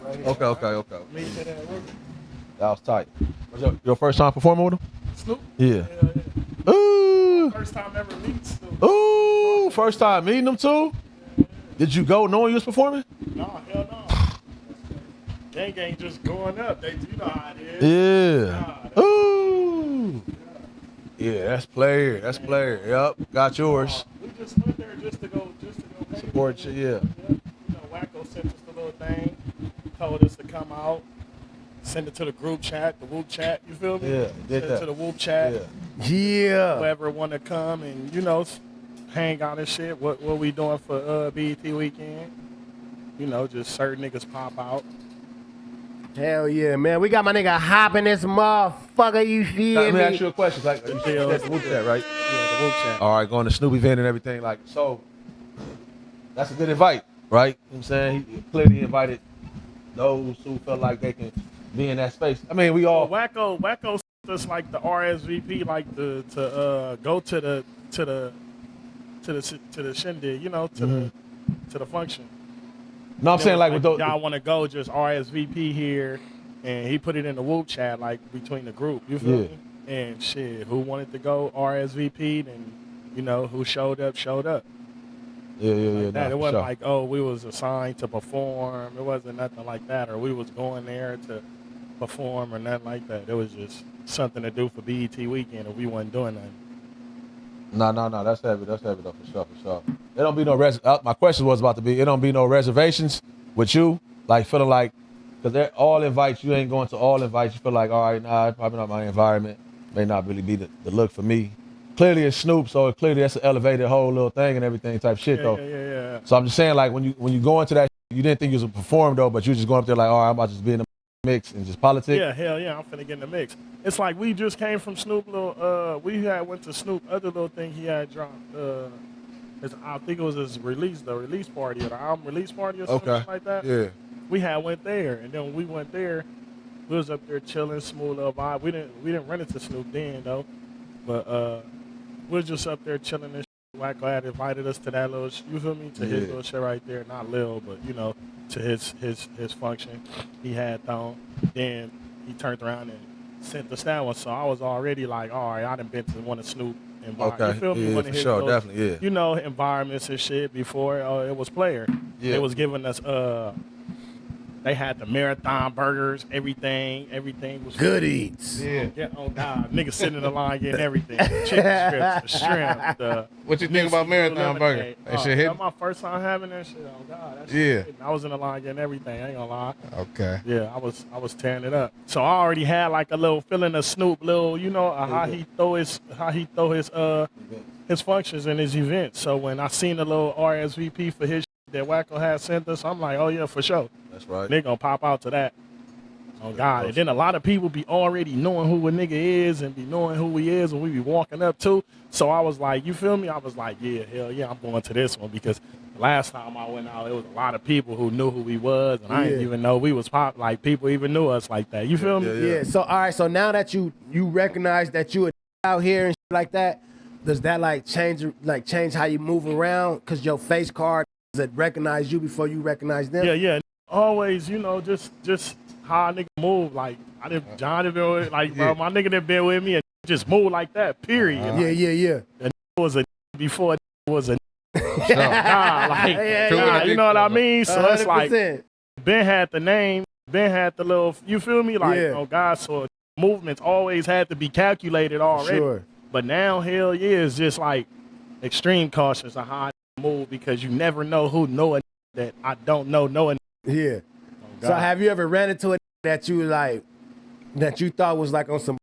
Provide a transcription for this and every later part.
right here. Okay. Me to that rookie. That was tight. Was your first time performing with him? Snoop? Yeah. Ooh. First time ever meeting Snoop. Ooh, first time meeting him too? Did you go knowing you was performing? No, hell no. Gang just going up. You know how it is. Yeah. Ooh. Yeah, that's player. Yep, got yours. We just went there just to go Support you, yeah. You know, Wacko sent us the little thing, told us to come out, send it to the group chat, the Whoop chat, you feel me? Yeah, send it to the Whoop chat. Yeah. Whoever want to come and, you know, hang out and shit. What we doing for BET weekend? You know, just certain niggas pop out. Hell yeah, man. We got my nigga Hop in this motherfucker, you feel me? Let me ask you a question. Like, you said that's the Whoop chat, right? Yeah, the Whoop chat. All right, going to Snoop event and everything. Like, so that's a good invite, right? You know what I'm saying? He clearly invited those who felt like they can be in that space. I mean, we all. Wacko sent us like the RSVP, like to go to the shindig, you know, to the function. No, I'm saying like with those. Y'all want to go, just RSVP here, and he put it in the Whoop chat like between the group. You feel me? And shit, who wanted to go RSVP'd, and you know who showed up. Yeah. It wasn't like, oh, we was assigned to perform. It wasn't nothing like that, or we was going there to perform or nothing like that. It was just something to do for BET weekend, and we wasn't doing nothing. No. That's heavy though, for sure. There don't be no my question was about to be, it don't be no reservations with you, like feeling like, because they're all invites, you ain't going to all invites, you feel like, all right, nah, it's probably not my environment, may not really be the look for me. Clearly it's Snoop, so clearly that's an elevated whole little thing and everything type shit though. Yeah. So I'm just saying, like, when you go into that, you didn't think you was gonna perform though, but you just going up there like, all right, I'm about to just be in the mix and just politics. Yeah, hell yeah, I'm finna get in the mix. It's like we just came from Snoop went to Snoop other little thing he had dropped. I think it was his release party, or the album release party or something like that. Yeah. We had went there, and then when we went there, we was up there chilling, smooth little vibe. We didn't run into Snoop then though, but we was just up there chilling and shit. Wacko had invited us to that little, you feel me, to his little shit right there. Not Lil, but you know, to his function he had thrown. Then he turned around and sent us that one. So I was already like, all right, I done been to one of Snoop environments. You feel me? One of his sure, little, definitely, yeah. You know, environments and shit before it was player. Yeah. They was giving us they had the marathon burgers, everything was Good eats. Yeah, oh God, niggas sitting in the line getting everything. Chicken strips, the shrimp, What you think about marathon burger? That shit hit? That's my first time having that shit. Oh God, that shit hit. I was in the line getting everything. I ain't gonna lie. Okay. Yeah, I was tearing it up. So I already had like a little feeling of Snoop, little, you know, how he throw his functions and his events. So when I seen the little RSVP for his shit that Wacko had sent us, I'm like, oh yeah, for sure. That's right. They gonna pop out to that. Oh God. And then a lot of people be already knowing who a nigga is and be knowing who he is when we be walking up to. So I was like, you feel me? I was like, yeah, hell yeah, I'm going to this one, because last time I went out, it was a lot of people who knew who we was, and I didn't even know we was pop. Like people even knew us like that. You feel me? Yeah. So all right. So now that you recognize that you out here and shit like that, does that like change how you move around? Cause your face card does it recognize you before you recognize them? Yeah. Always, you know, just how a nigga move. Like John had been with, like, bro, my nigga that been with me and just move like that. Period. Yeah. And was a before was a you know what I mean? So 100%. It's like Ben had the name, Ben had the little, you feel me? Like, oh God, so movements always had to be calculated already. Sure. But now, hell yeah, it's just like extreme cautious of how I move, because you never know who know a that I don't know a. Yeah. So have you ever ran into a that you like, that you thought was like on some,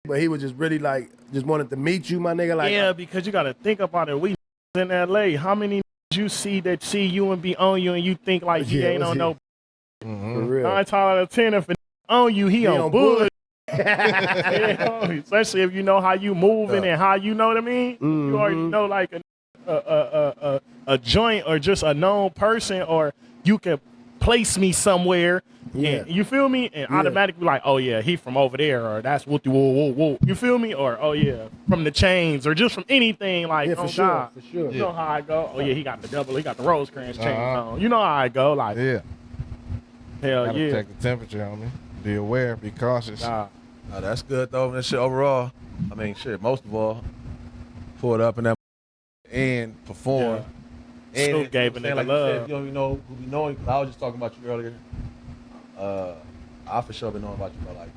but he was just really like, just wanted to meet you, my nigga? Like, yeah, because you got to think about it. We in LA, how many you see that see you and be on you and you think like he ain't on no. For real. 9 times out of 10, if it on you, he on bullshit. Especially if you know how you moving and how you know what I mean. You already know like a joint or just a known person, or you can place me somewhere. And, you feel me? And automatically like, oh yeah, he from over there, or that's whoop whoa. You feel me? Or oh yeah, from the chains, or just from anything. Like, for sure. You know how I go. Oh yeah, he got the double, he got the Rosecrans chains on. You know how I go. Like, Hell Gotta yeah. check the temperature on me. Be aware. Be cautious. Nah. No, that's good though. That shit overall. I mean, shit. Most of all, pull it up in that and perform. Yeah. Snoop gave a nigga like love. You said, you don't even know who be knowing. I was just talking about you earlier. I for sure been knowing about you for like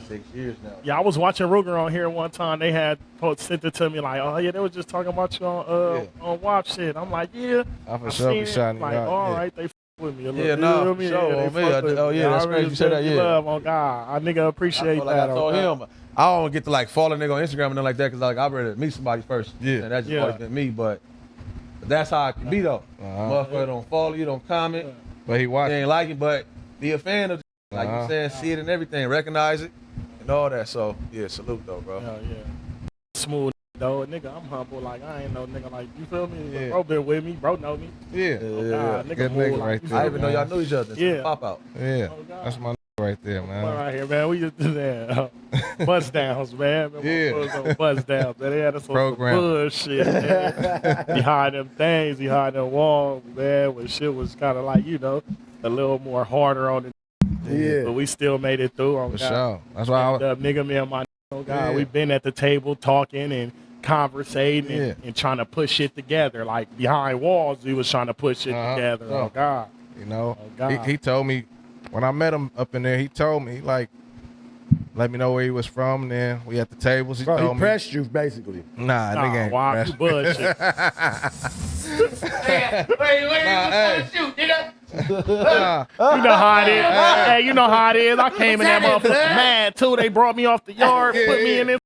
6 years now. Yeah, I was watching Ruger on here one time. They had sent it to me like, oh yeah, they was just talking about you on WAP shit. I'm like, yeah. I for sure be shouting you like, out. all yeah. right, they with me a little Yeah, bit. no, You feel sure, me? on me. They fuck with Oh me. yeah, that's I crazy you said that. really Yeah, love on God. I nigga appreciate I feel like that. I told him. I don't get to like follow a nigga on Instagram and nothing like that because like I'd rather meet somebody first. Yeah. And that's just always been me. But that's how I can be though. Motherfucker don't follow you, don't comment. But he You watching. ain't like it, but be a fan of the like you saying, see it and everything, recognize it and all that. So yeah, salute though, bro. Hell yeah. Smooth though, nigga. I'm humble. Like I ain't no nigga like you feel me. Yeah. Bro been with me. Bro know me. Yeah. Oh, God, nigga Good move nigga like, right you there. I feel even me? know y'all knew each other. Yeah. Pop out. Yeah. Oh, God. That's my nigga right there, man. Right here, man. We just do that. Buzz downs, man. Yeah. Buzz downs, man. They had us on some Program. bullshit, man. Behind them things, behind them walls, man, when shit was kind of like, you know, a little more harder on it. Yeah. But we still made it through. On For God. sure. That's why I was. Nigga, me and my oh God, Yeah. we've been at the table talking and conversating Yeah. and trying to put shit together. Like behind walls, we was trying to put shit together. Sure. Oh God. You know, Oh, God. he told me when I met him up in there. He told me like, let me know where he was from. And then we at the tables. He Bro, told he me, pressed you basically. nah, nigga ain't wow, pressed. you bullshit. Nah, You know how it is. Hey, you know how it is. I came in that motherfucker mad too. They brought me off the yard, put me in this.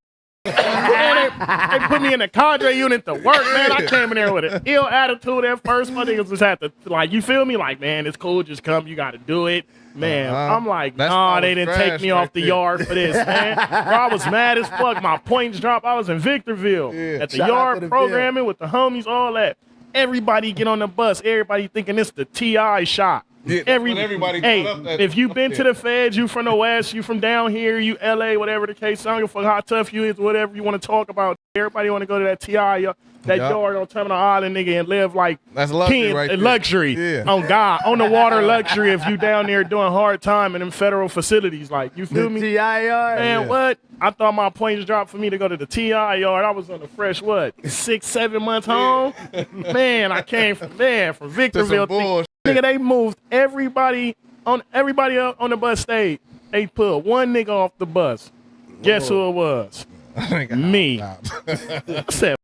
Man, they put me in the cadre unit to work, man. I came in there with an ill attitude at first. My niggas just had to, like, you feel me? Like, man, it's cool. Just come. You got to do it. Man, I'm like, That's nah, all they didn't take trash me off right the there. yard for this, man. Bro, I was mad as fuck. My points dropped. I was in Victorville at the Shout out to yard the programming with the homies, all that. Everybody get on the bus. Everybody thinking it's the T.I. shot. Yeah, that's what everybody hey, thought up that- if you been up to there. the feds, you from the West, you from down here, you LA, whatever the case, I don't give a fuck how tough you is, whatever you want to talk about. Everybody want to go to that TI, that Yup. yard on Terminal Island, nigga, and live like That's luxury kings, right there. luxury. Yeah. On God, on the water luxury. If you down there doing hard time in them federal facilities, like you feel me? TIR. Man, what? I thought my points dropped for me to go to the TI yard. I was on the fresh, 6-7 months home. Man, I came from Victorville. bullshit. Nigga, they moved everybody on the bus stayed. They put one nigga off the bus. Guess who it was? Me. I said,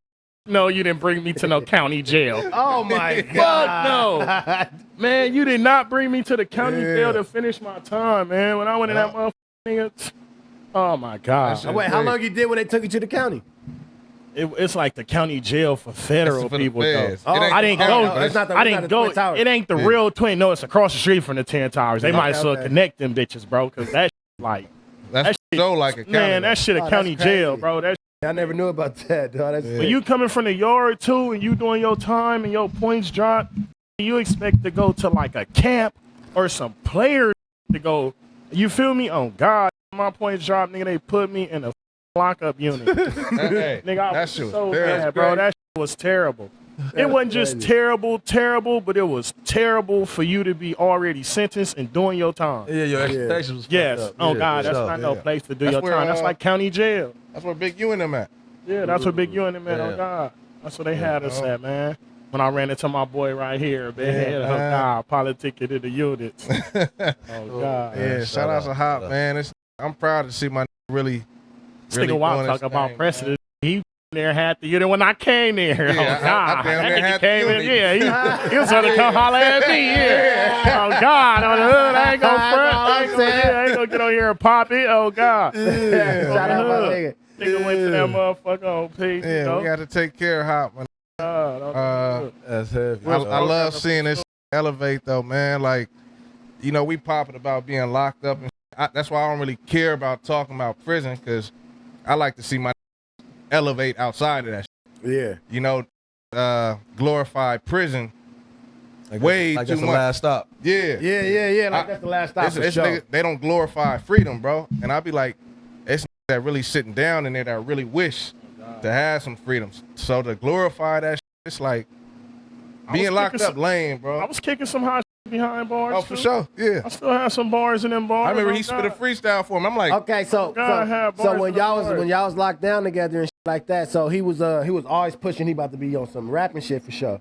no, you didn't bring me to no county jail. Oh my Fuck God. no. Man, you did not bring me to the county jail to finish my time, man. When I went in that motherfucker, nigga, oh my God. Wait, how long you did when they took you to the county? It's like the county jail for federal for the people, though. feds. Oh, It ain't I didn't the go. county, it's not the- I it's didn't not the go. Twin Towers. It ain't the Yeah. real Twin. No, it's across the street from the 10 Towers. They might as well okay. connect them bitches, bro, because that like That's that shit, so like a county. man, that shit a Oh, county that's crazy. jail, bro. That I never knew about that, dog. That's when you coming from the yard too, and you doing your time and your points drop, you expect to go to like a camp or some players to go. You feel me? Oh God, my points drop, nigga. They put me in a lockup unit. Hey, Nigga, I that was shit was so terrible. mad, bro. That shit was terrible. It wasn't just terrible, but it was terrible for you to be already sentenced and doing your time. Yeah, your expectations was Yes. fucked up. Oh Yeah, God, for that's sure. not no Yeah. place to do That's your where, time. That's like county jail. That's where Big U and them at. Yeah, that's what Big U and them at. Yeah. Oh God, that's what they had us at, man. When I ran into my boy right here, man. Oh God, politicking in the units. Oh God. Yeah, shout out to Hop, man. I'm proud to see my really. This nigga Wild talk about thing, precedent. He there had the unit when I came there. Yeah, Oh God, I damn that near nigga had the came in. unit. Yeah, he was trying to come holler at me. Yeah. Oh God, on the hood, I ain't gonna front. I ain't gonna get on here and pop it. Oh God. Shout out my nigga. Nigga went to that motherfucker on P. Yeah, you know? we got to take care of Hop, man. That's heavy. I love seeing this elevate though, man. Like, you know, we popping about being locked up, and that's why I don't really care about talking about prison, because I like to see my elevate outside of that shit. Yeah. You know, glorified prison way like too that's the much. last stop. Yeah, Yeah. Like that's the last stop for sure. niggas, they don't glorify freedom, bro. And I be like, it's niggas that really sitting down in there that really wish to have some freedoms. So to glorify that shit, it's like being locked up lame, bro. I was kicking some hot shit behind bars. Oh, for too. sure. Yeah. I still have some bars in them bars. I remember oh he spit a God. freestyle for him. I'm like, Okay, so God have so bars when in the bars. when y'all was locked down together and shit like that, so he was always pushing he about to be on some rapping shit for sure.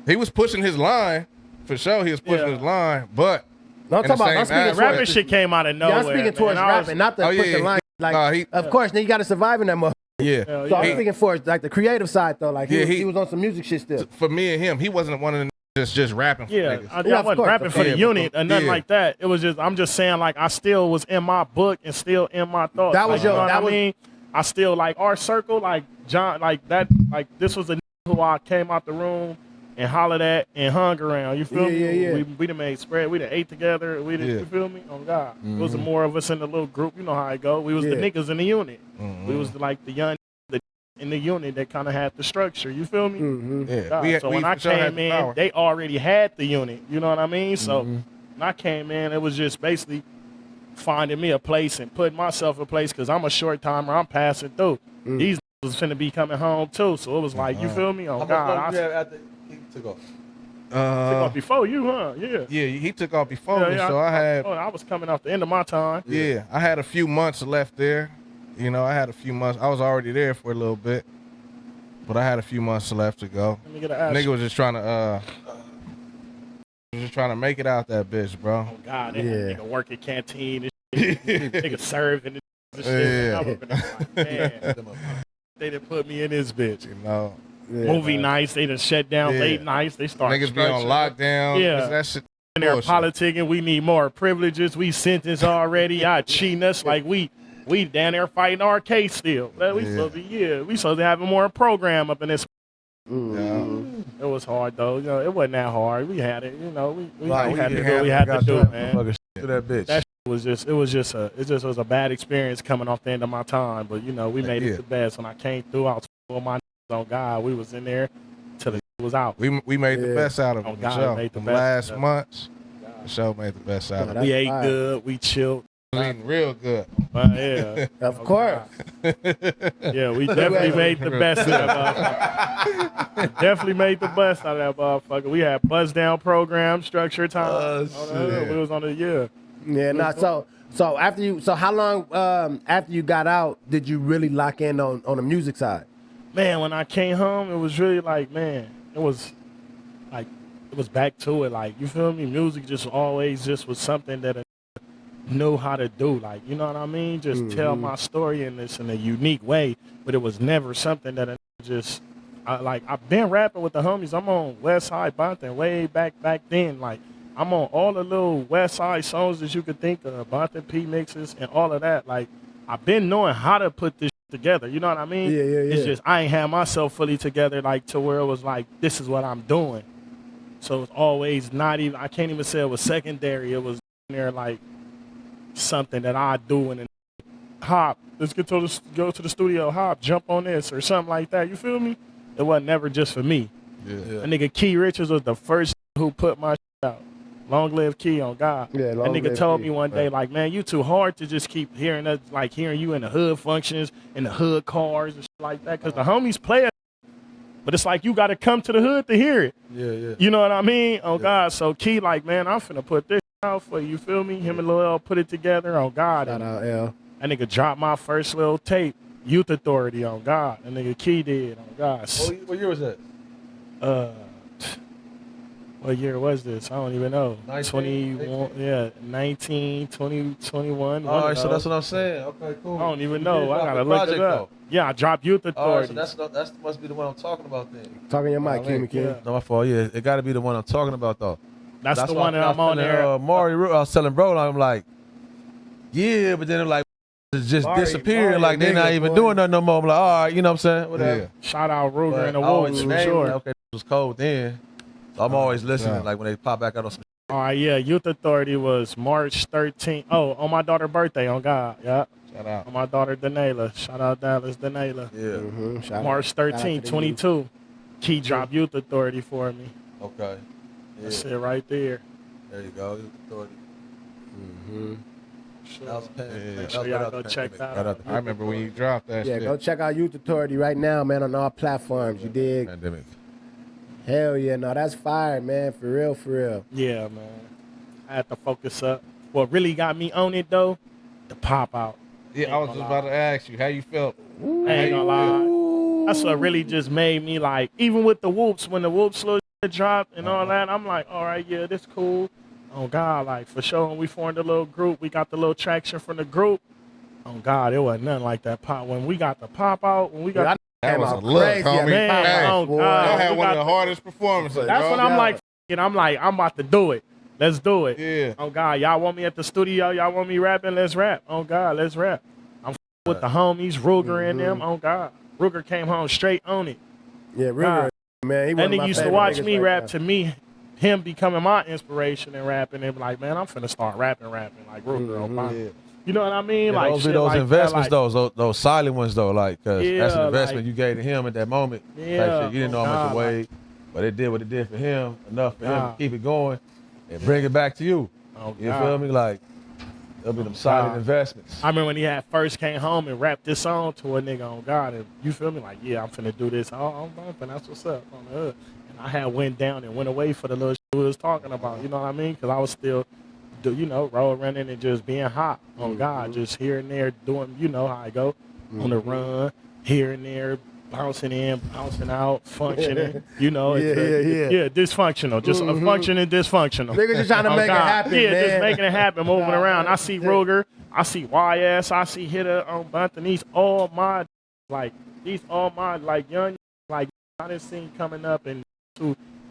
he was pushing his line. For sure, he was pushing Yeah. his line. But No, I'm in the talking about. same I'm speaking aspect- Rapping towards shit came out of Yeah, nowhere. I'm speaking man. towards I was- rapping, not the Oh, yeah, pushing he- line. Like, nah, he- of course, then you got to survive in that motherfucker. yeah. Hell So I'm yeah. speaking for like the creative side though. Like Yeah, he was on some music shit still. For me and him, he wasn't one of the just rapping for Yeah, niggas. I Yeah, of wasn't course, rapping of for the course. unit or nothing Yeah. like that. It was just I'm just saying like I still was in my book and still in my thoughts. That was like, your- you know that what was- I mean? I still like our circle, like John, like that, like this was a who I came out the room and hollered at and hung around. You feel Yeah, me? yeah, yeah. We done made spread. We done ate together. We done, Yeah. you feel me? Oh God, it was more of us in the little group. You know how it go. We was the Yeah. niggas in the unit. We was like the young in the unit that kind of had the structure. You feel me? Mm-hmm. Yeah. God, so when I for sure had came the in, power. they already had the unit. You know what I mean? So when I came in, it was just basically finding me a place and putting myself in place because I'm a short timer. I'm passing through. These was finna be coming home too. So it was like, you feel me? Oh How God, much I you have after he took off? took off before you, huh? Yeah. Yeah, he took off before me, so I was coming off the end of my time. Yeah, I had a few months left there. You know, I had a few months. I was already there for a little bit, but I had a few months left to go. Let me get an ass. Nigga was just trying to make it out that bitch, bro. Oh God, that Yeah. nigga work at canteen and shit. Nigga serving and shit. Yeah. I would've been like, man, they done put me in this bitch. You know, Movie nights, they done shut down Yeah. late nights. They start niggas be on lockdown. Yeah. That shit. in there bullshit. politicking. We need more privileges. We sentenced already. Y'all cheating us like we down there fighting our case still. Man, we Yeah. supposed to be we supposed to have a more program up in this. Mm-hmm. It was hard though. You know, it wasn't that hard. We had it. You know, we Like, had to we do what we had to do, got man. motherfucker to that bitch. That it just was a bad experience coming off the end of my time. But you know, we made Yeah. it the best. When I came through, I was full my on God. We was in there till it was out. We made the Yeah. best out of Oh, it. For God, sure. made the Them best last out of it. months, for sure made the best out of it. That's We ate fine. good. We chilled. Eating real good. But yeah. Of course. Yeah, we definitely made the best out of that motherfucker. Definitely made the best out of that motherfucker. We had buzz down program, structure time. shit. We was on the year. Yeah, nah. So after you, so how long after you got out did you really lock in on the music side? Man, when I came home, it was really like, man, it was back to it. Like, you feel me? Music just always just was something that I knew how to do. Like, you know what I mean? Just tell my story in a unique way. But it was never something that I've been rapping with the homies. I'm on West Side Bonton way back then. Like, I'm on all the little West Side songs that you could think of, Bonton P mixes and all of that. Like, I've been knowing how to put this together. You know what I mean? Yeah, yeah, It's yeah. just I ain't had myself fully together, like, to where it was like, this is what I'm doing. So it's always not even, I can't even say it was secondary. It was in there like something that I do and then hop, let's go to the studio, hop, jump on this or something like that. You feel me? It wasn't never just for me. Yeah. That nigga Key Richards was the first who put my shit out. Long live Key, on God. Yeah, that long nigga live told Key. me one day, like, man, you too hard to just keep hearing us, like hearing you in the hood functions, in the hood cars and shit like that. Cause the homies play it. But it's like you gotta come to the hood to hear it. Yeah, yeah. You know what I mean? Oh God. So Key, like, man, I'm finna put this out for you. You feel me? Him and Lil L put it together. Oh God. Shout And out L. that nigga dropped my first little tape, Youth Authority, on God. That nigga Key did, on God. What year was that? What year was this? I don't even know. 19, 21, yeah, 19, 20, 21. All right, so that's what I'm saying. Okay, cool. I don't even You know. did I drop gotta the look project, it up. though. Yeah, I dropped Youth All right, Authority. so that must be the one I'm talking about then. Talking your mic, Kimmy Kim. yeah. No, my fault. Yeah, it got to be the one I'm talking about though. That's the why one that I I'm on was telling, there. Maury, I was telling bro, I'm like, yeah, but then I'm like, it's just Maury, disappearing. Maury, Like they're not nigga, even boy. doing nothing no more. I'm like, all right, you know what I'm saying? Whatever. Yeah. Shout out Ruger But and the I always Wolves for name, sure. okay, it was cold then. So I'm always listening. yeah. Like when they pop back out on some. All right, yeah, Youth Authority was March 13th. Oh, on my daughter's birthday, on God. Yeah. Shout out. On my daughter, Danela. Shout out Dallas, Danela. Yeah. Mm-hmm. Shout out. March Shout out to 13th, the 22. Key dropped Youth Authority for me. Okay. Yeah. That's it right there. There you go. Youth Authority. Mm-hmm. Sure. That was a pain. Yeah. That was Sure, right y'all out go the check pandemic. that Right out. out the I remember when you dropped that Yeah, shit. go check out Youth Authority right now, man, on all platforms. You dig? pandemic. Hell yeah, no, that's fire, man. For real, for real. Yeah, man. I had to focus up. What really got me on it though, the pop out. Yeah, I was just about to ask you how you felt. I ain't gonna lie. That's what really just made me like, even with the whoops, when the whoops little shit dropped and all that, I'm like, all right, yeah, this cool. Oh God, like for sure. When we formed a little group, we got the little traction from the group. Oh God, it wasn't nothing like that pop. When we got the pop out, when we got That was a out look, crazy, homie. man, Hey, oh boy. God, y'all had we one got of the hardest performances. That's bro. when I'm like, I'm about to do it. Let's do it. Yeah. Oh God, y'all want me at the studio? Y'all want me rapping? Let's rap. Oh God, let's rap. I'm with the homies, Ruger and them. Oh God, Ruger came home straight on it. Yeah, Ruger, man. He That one of my nigga used to favorite watch niggas me right rap. now. To me, him becoming my inspiration and rapping, and be like, man, I'm finna start rapping like Ruger on my. Yeah. You know what I mean? Yeah, Like those shit be those like investments, that, like, those silent ones though, like because that's an Yeah, investment like- you gave to him at that moment. Type Yeah, shit. You didn't know oh how much God, it weighed, but it did what it did for him, enough for him God. to keep it going and bring it back to you. Oh, You God. feel me? Like there'll be them silent God. investments. I remember when he had first came home and rapped this song to a nigga on God, and you feel me? Like, yeah, I'm finna do this. Oh, I'm bumping. That's what's up on the hood. And I had went down and went away for the little shit we was talking about. You know what I mean? Because I was still, road running and just being hot on God, just here and there doing, you know how I go, on the run, here and there, bouncing in, bouncing out, functioning. You know, Yeah. dysfunctional, just a functioning dysfunctional. Niggas just trying to Oh, make it God. happen, Yeah, man. just making it happen, moving around. I see Ruger, I see YS, I see Hitter on Bunton. These all my young, like I didn't see coming up and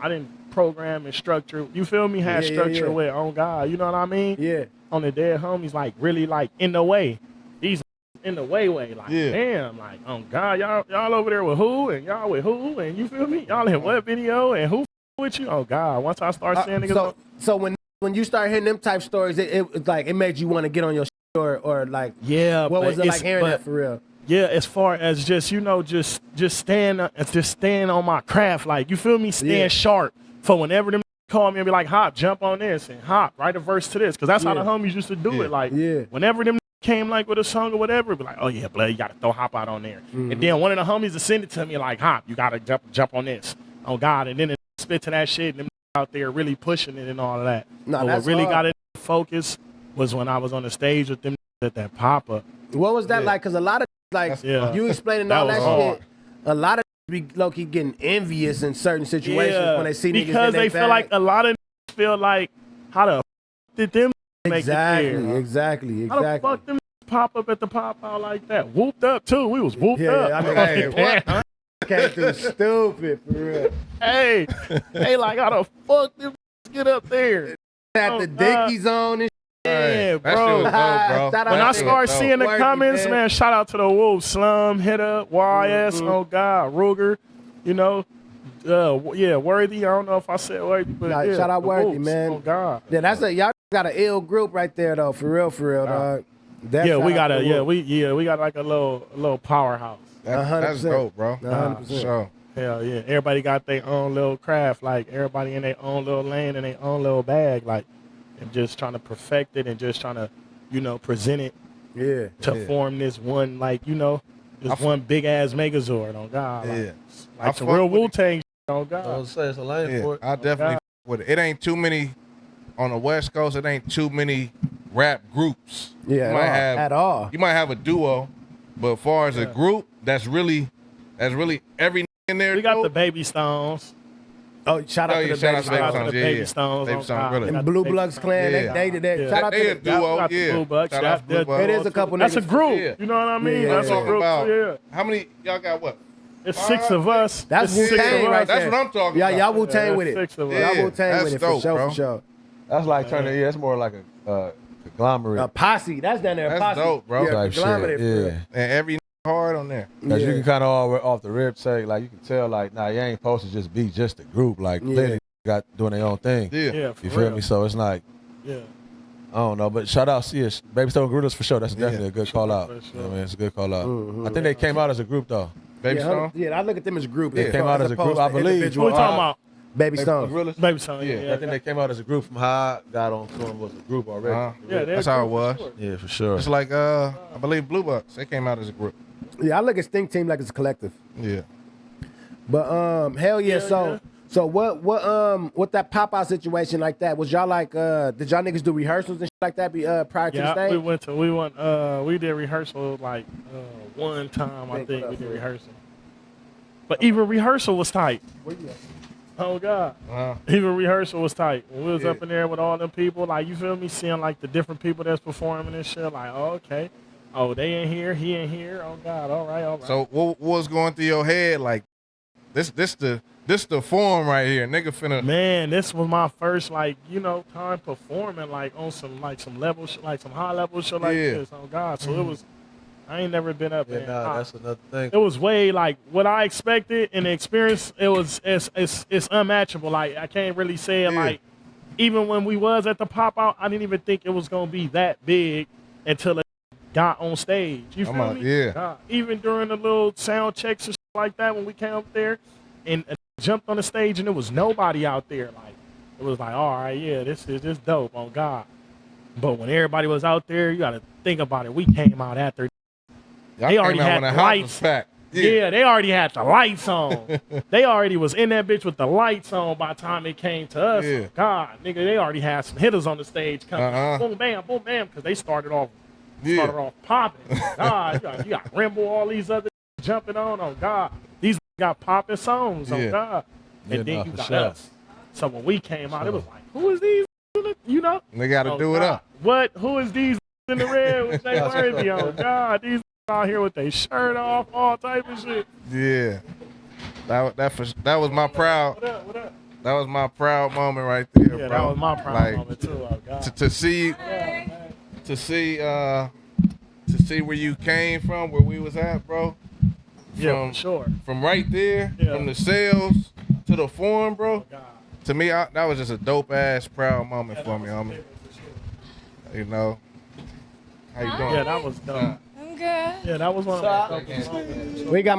I didn't program and structure. You feel me? Had structure with on God. You know what I mean? Yeah. On the dead homies, like really like in the way. These in the way, like damn, like on God, y'all over there with who and y'all with who and you feel me? Y'all in what video and who with you? Oh God, once I start seeing niggas. So when you start hearing them type stories, it like it made you want to get on your shit or like what was it like hearing that for real? Yeah, as far as just just staying on my craft, like you feel me, staying sharp for whenever them call me and be like, Hop, jump on this and Hop, write a verse to this, because that's how the homies used to do it. Like whenever them came like with a song or whatever, be like, oh yeah, blood, you gotta throw Hop out on there, and then one of the homies would send it to me like, Hop, you gotta jump on this, oh God, and then it spit to that shit and them out there really pushing it and all of that. No, but that's what really hard. got it focus was when I was on the stage with them at that pop-up. What was that like? Because a lot of like you explaining all that shit, a lot of be low key getting envious in certain situations when they see niggas because in their they feel bag. like a lot of feel like how the did them make it there? Exactly. How the fuck them pop up at the pop out like that? Whooped up too. We was whooped up. I mean, Hey, what? came through stupid for real. hey, like how the fuck them get up there? Had the dickies on and Yeah, That shit bro. was dope, bro. Shout out When I to start dope. seeing the Worthy, comments, man. man, shout out to the Wolves, Slum, Hitter, YS, oh God, Ruger, you know, Worthy. I don't know if I said Worthy, but Nah, yeah, shout out the Worthy, Wolves, man. Oh God. Yeah, that's y'all got an ill group right there though, for real, dog. That Yeah, shout we out got to the Wolves. we got like a little powerhouse. That's 100%. dope, bro. 100%. So, Hell yeah. Everybody got their own little craft, like everybody in their own little lane and their own little bag, like and just trying to perfect it and just trying to, present it to form this one, like, this one big ass Megazord on God. Like some fuck real with it. Wu-Tang on I was God. say it's a lane for it. I definitely fuck with it. It ain't too many on the West Coast. It ain't too many rap groups. Yeah, you might have at all. You might have a duo, but as far as a group, that's really every in there. We got dope. the Baby Stones. Oh, shout out to the shout out Baby to Baby Stones. Stones. the Baby Stones. Baby on Stones, God. really. We got And the Blue Baby Bloods Stones. Clan, Yeah. they did that. Yeah. Shout out They to a the duo. got the Blue Bucks. Shout out to Blue Bucks. It is a couple That's a niggas. group. Yeah. You know what I mean? Yeah, That's yeah, a yeah. group. About Yeah. how many y'all got? What? It's 6 of us. That's It's 6 Wu-Tang of right us. That's there. what I'm talking Yeah, about. y'all Wu-Tang Yeah, with it. 6 of us. Y'all Yeah, Wu-Tang that's with it for dope, sure, bro. for sure. That's like turning. Yeah, it's more like a conglomerate A posse. That's down there. A That's posse. dope, bro. Yeah, type conglomerate shit. for real. Yeah, And every hard on there. because you Yeah. can kind of all off the rip say like you can tell like nah, you ain't supposed to just be just a group. Like literally got doing their own thing. Yeah. Yeah, for You feel real. me? So it's like Yeah. I don't know, but shout out CS Baby Stone Gorillas for sure. That's definitely a good call out. For You sure. know what I mean? It's a good call out. I think they came out as a group though. Baby Stone. Yeah, I look at them as a group. They came out as a group, I believe. Who we talking about? Baby Stone. Gorillas. Baby Stone. Yeah, Yeah. I think they came out as a group from how I got on film was a group already. Yeah, That's how it was. Yeah, for sure. It's like I believe Blue Bucks. They came out as a group. Yeah, I look at Stink Team like it's a collective. Yeah. But hell yeah, Yeah, so So what that pop-out situation like that, was y'all like, did y'all niggas do rehearsals and shit like that prior to the Yeah, stage? we did rehearsal like one time, I think we did up, rehearsal. But even rehearsal was tight. Where you at? Oh God. Uh-huh. Even rehearsal was tight. When we was Yeah. up in there with all them people, like, you feel me, seeing like the different people that's performing and shit, like, oh, okay. Oh, they in here, he in here. Oh God, all right. So what was going through your head? Like, this the form right here, nigga finna. Man, this was my first, like, time performing, like, on some level, like some high level shit like Yeah. this. Oh God, so it was. I ain't never been up Yeah, there. nah, that's another thing. It was way like what I expected, and the experience. It's unmatchable. Like, I can't really say it. Yeah. Like, even when we was at the Popout, I didn't even think it was gonna be that big until it got on stage. You feel me? Yeah. Even during the little sound checks and shit like that, when we came up there and jumped on the stage and there was nobody out there, like, it was like, all right, yeah, this is dope, on God. But when everybody was out there, you got to think about it. We came out after. They already had the lights. Yeah, they already had the lights on. They already was in that bitch with the lights on by the time it came to us. Yeah. Oh, God, nigga, they already had some hitters on the stage coming. Boom, bam, because they started off popping. God, you got Rimble, all these other jumping on. Oh God, these got popping songs. Oh Yeah. God, and Yeah, then nah, you for got sure. us. So when we came out, it was like, who is these? You know, They got to Oh, do it God. up. What? Who is these in the red with Jay Worthy on? God, these out here with their shirt off, all type of shit. Yeah. That was my proud. What up? What up? That was my proud moment right there, Yeah, bro. that was my proud Like, moment too. Oh God. to see where you came from, where we was at, bro. Yeah, for sure. From right there, Yeah. from the sales to the form, bro. Oh God. To me, that was just a dope ass proud moment for me, homie. You know. How you doing? Yeah, that was dope. I'm good. Yeah, that was one of my moments. We got my